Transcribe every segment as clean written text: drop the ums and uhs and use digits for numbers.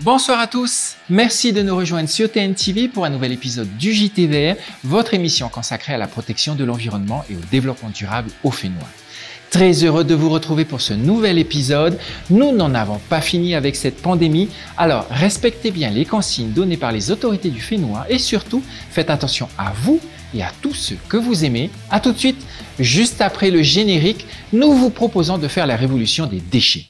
Bonsoir à tous, merci de nous rejoindre sur TNTV pour un nouvel épisode du JTVR, votre émission consacrée à la protection de l'environnement et au développement durable au Fénois. Très heureux de vous retrouver pour ce nouvel épisode. Nous n'en avons pas fini avec cette pandémie, alors respectez bien les consignes données par les autorités du Fénois et surtout faites attention à vous et à tous ceux que vous aimez. À tout de suite, juste après le générique, nous vous proposons de faire la révolution des déchets.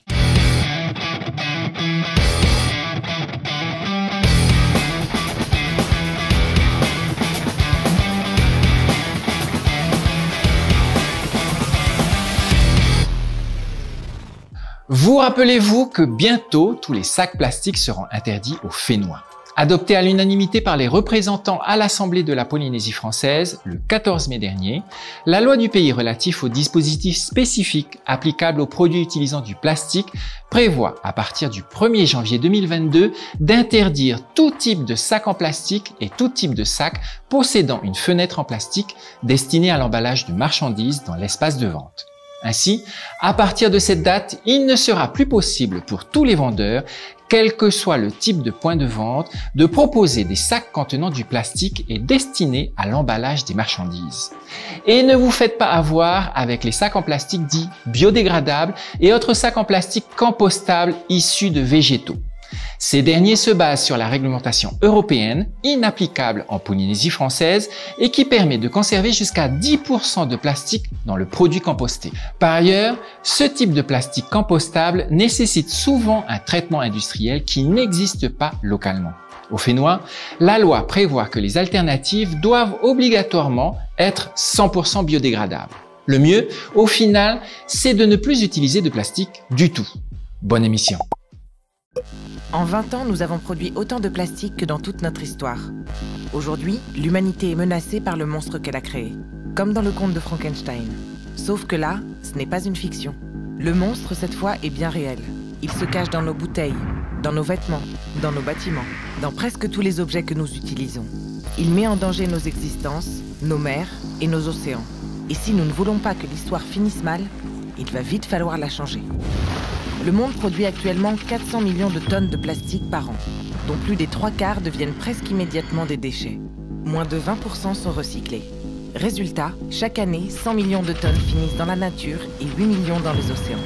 Vous rappelez-vous que bientôt, tous les sacs plastiques seront interdits au Fénois. Adopté à l'unanimité par les représentants à l'Assemblée de la Polynésie française le 14 mai dernier, la loi du pays relative aux dispositifs spécifiques applicables aux produits utilisant du plastique prévoit, à partir du 1er janvier 2022, d'interdire tout type de sac en plastique et tout type de sac possédant une fenêtre en plastique destinée à l'emballage de marchandises dans l'espace de vente. Ainsi, à partir de cette date, il ne sera plus possible pour tous les vendeurs, quel que soit le type de point de vente, de proposer des sacs contenant du plastique et destinés à l'emballage des marchandises. Et ne vous faites pas avoir avec les sacs en plastique dits biodégradables et autres sacs en plastique compostables issus de végétaux. Ces derniers se basent sur la réglementation européenne, inapplicable en Polynésie française et qui permet de conserver jusqu'à 10% de plastique dans le produit composté. Par ailleurs, ce type de plastique compostable nécessite souvent un traitement industriel qui n'existe pas localement. Au Fénois, la loi prévoit que les alternatives doivent obligatoirement être 100% biodégradables. Le mieux, au final, c'est de ne plus utiliser de plastique du tout. Bonne émission. En 20 ans, nous avons produit autant de plastique que dans toute notre histoire. Aujourd'hui, l'humanité est menacée par le monstre qu'elle a créé, comme dans le conte de Frankenstein. Sauf que là, ce n'est pas une fiction. Le monstre, cette fois, est bien réel. Il se cache dans nos bouteilles, dans nos vêtements, dans nos bâtiments, dans presque tous les objets que nous utilisons. Il met en danger nos existences, nos mers et nos océans. Et si nous ne voulons pas que l'histoire finisse mal, il va vite falloir la changer. Le monde produit actuellement 400 millions de tonnes de plastique par an, dont plus des 3/4 deviennent presque immédiatement des déchets. Moins de 20% sont recyclés. Résultat, chaque année, 100 millions de tonnes finissent dans la nature et 8 millions dans les océans.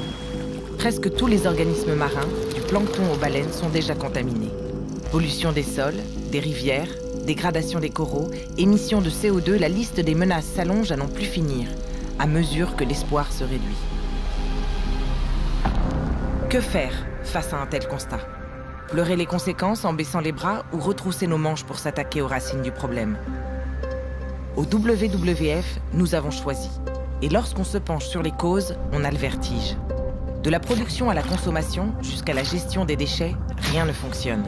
Presque tous les organismes marins, du plancton aux baleines, sont déjà contaminés. Pollution des sols, des rivières, dégradation des coraux, émissions de CO2, la liste des menaces s'allonge à n'en plus finir, à mesure que l'espoir se réduit. Que faire face à un tel constat? Pleurer les conséquences en baissant les bras ou retrousser nos manches pour s'attaquer aux racines du problème? Au WWF, nous avons choisi. Et lorsqu'on se penche sur les causes, on a le vertige. De la production à la consommation, jusqu'à la gestion des déchets, rien ne fonctionne.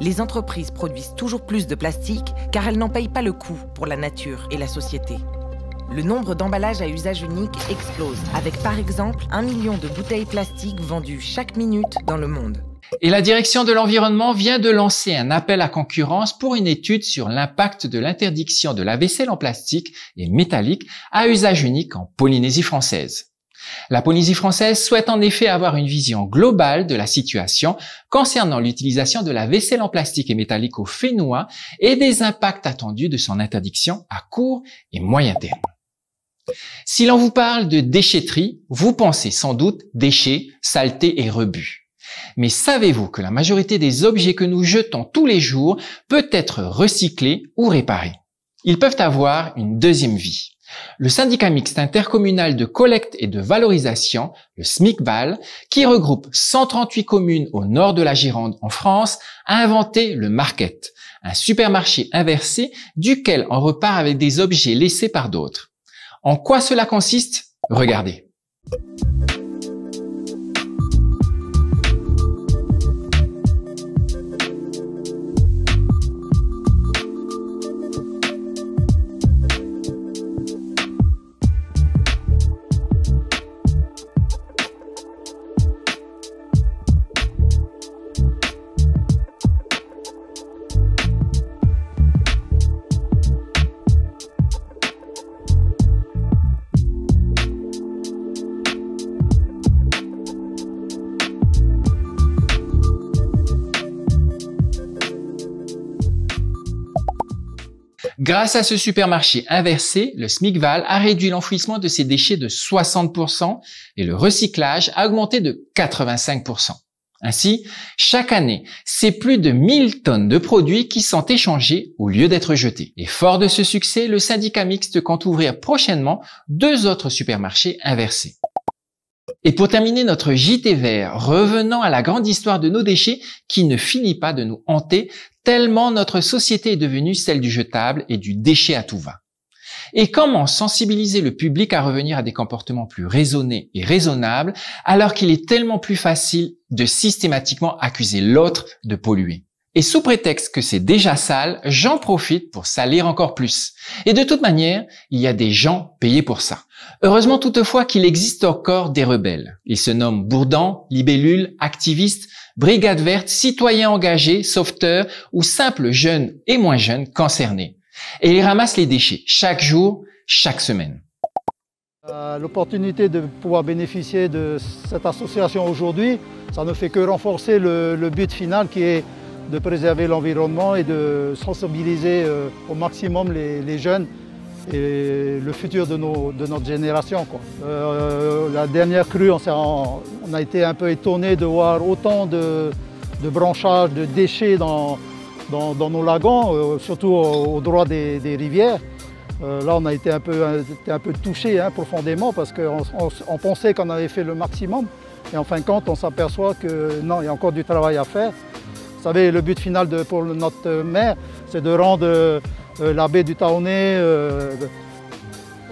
Les entreprises produisent toujours plus de plastique car elles n'en payent pas le coût pour la nature et la société. Le nombre d'emballages à usage unique explose, avec par exemple 1 million de bouteilles plastiques vendues chaque minute dans le monde. Et la direction de l'environnement vient de lancer un appel à concurrence pour une étude sur l'impact de l'interdiction de la vaisselle en plastique et métallique à usage unique en Polynésie française. La Polynésie française souhaite en effet avoir une vision globale de la situation concernant l'utilisation de la vaisselle en plastique et métallique au Fénois et des impacts attendus de son interdiction à court et moyen terme. Si l'on vous parle de déchetterie, vous pensez sans doute déchets, saletés et rebuts. Mais savez-vous que la majorité des objets que nous jetons tous les jours peut être recyclés ou réparés? Ils peuvent avoir une deuxième vie. Le syndicat mixte intercommunal de collecte et de valorisation, le SMICVAL, qui regroupe 138 communes au nord de la Gironde en France, a inventé le Market, un supermarché inversé duquel on repart avec des objets laissés par d'autres. En quoi cela consiste? Regardez. Grâce à ce supermarché inversé, le SMICVAL a réduit l'enfouissement de ses déchets de 60% et le recyclage a augmenté de 85%. Ainsi, chaque année, c'est plus de 1000 tonnes de produits qui sont échangés au lieu d'être jetés. Et fort de ce succès, le syndicat mixte compte ouvrir prochainement 2 autres supermarchés inversés. Et pour terminer notre JT vert, revenons à la grande histoire de nos déchets qui ne finit pas de nous hanter tellement notre société est devenue celle du jetable et du déchet à tout va. Et comment sensibiliser le public à revenir à des comportements plus raisonnés et raisonnables alors qu'il est tellement plus facile de systématiquement accuser l'autre de polluer? Et sous prétexte que c'est déjà sale, j'en profite pour salir encore plus. Et de toute manière, il y a des gens payés pour ça. Heureusement toutefois qu'il existe encore des rebelles. Ils se nomment Bourdans, libellules, activistes, brigades vertes, citoyens engagés, sauveteurs ou simples jeunes et moins jeunes concernés. Et ils ramassent les déchets chaque jour, chaque semaine. L'opportunité de pouvoir bénéficier de cette association aujourd'hui, ça ne fait que renforcer le but final qui est de préserver l'environnement et de sensibiliser au maximum les jeunes et le futur de notre génération, quoi. La dernière crue, on a été un peu étonnés de voir autant de branchages, de déchets dans nos lagons, surtout au droit des rivières. Là, on a été un peu touchés profondément parce qu'on pensait qu'on avait fait le maximum. Et en fin de compte, on s'aperçoit que non, il y a encore du travail à faire. Vous savez, le but final pour notre maire, c'est de rendre la baie du Taonnet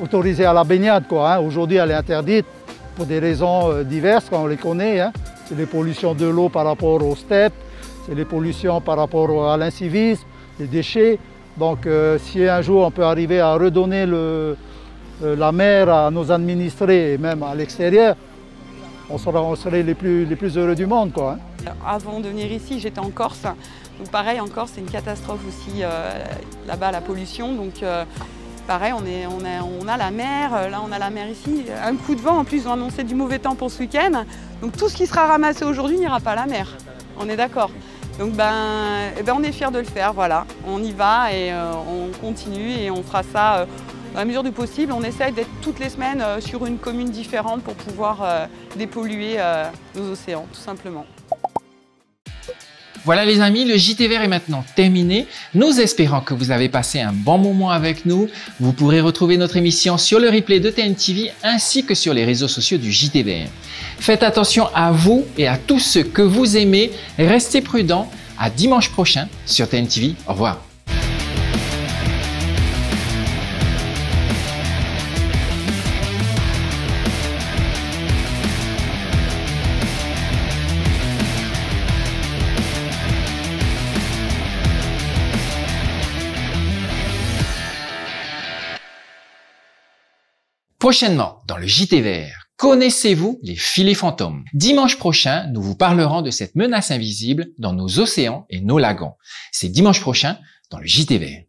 autorisée à la baignade, quoi. Aujourd'hui, elle est interdite pour des raisons diverses, on les connaît. C'est les pollutions de l'eau par rapport aux steppes, c'est les pollutions par rapport à l'incivisme, les déchets. Donc si un jour on peut arriver à redonner la mer à nos administrés et même à l'extérieur, on serait les plus heureux du monde, quoi. Avant de venir ici, j'étais en Corse. Donc pareil, en Corse, c'est une catastrophe aussi là-bas, la pollution. Donc pareil, on a la mer, là on a la mer ici. Un coup de vent, en plus ils ont annoncé du mauvais temps pour ce week-end. Donc tout ce qui sera ramassé aujourd'hui n'ira pas à la mer. On est d'accord. Donc on est fiers de le faire, voilà. On y va et on continue et on fera ça dans la mesure du possible. On essaye d'être toutes les semaines sur une commune différente pour pouvoir dépolluer nos océans, tout simplement. Voilà les amis, le JT vert est maintenant terminé. Nous espérons que vous avez passé un bon moment avec nous. Vous pourrez retrouver notre émission sur le replay de TNTV ainsi que sur les réseaux sociaux du JT vert. Faites attention à vous et à tous ceux que vous aimez. Restez prudents. À dimanche prochain sur TNTV. Au revoir. Prochainement, dans le JT vert, connaissez-vous les filets fantômes? Dimanche prochain, nous vous parlerons de cette menace invisible dans nos océans et nos lagons. C'est dimanche prochain dans le JT vert.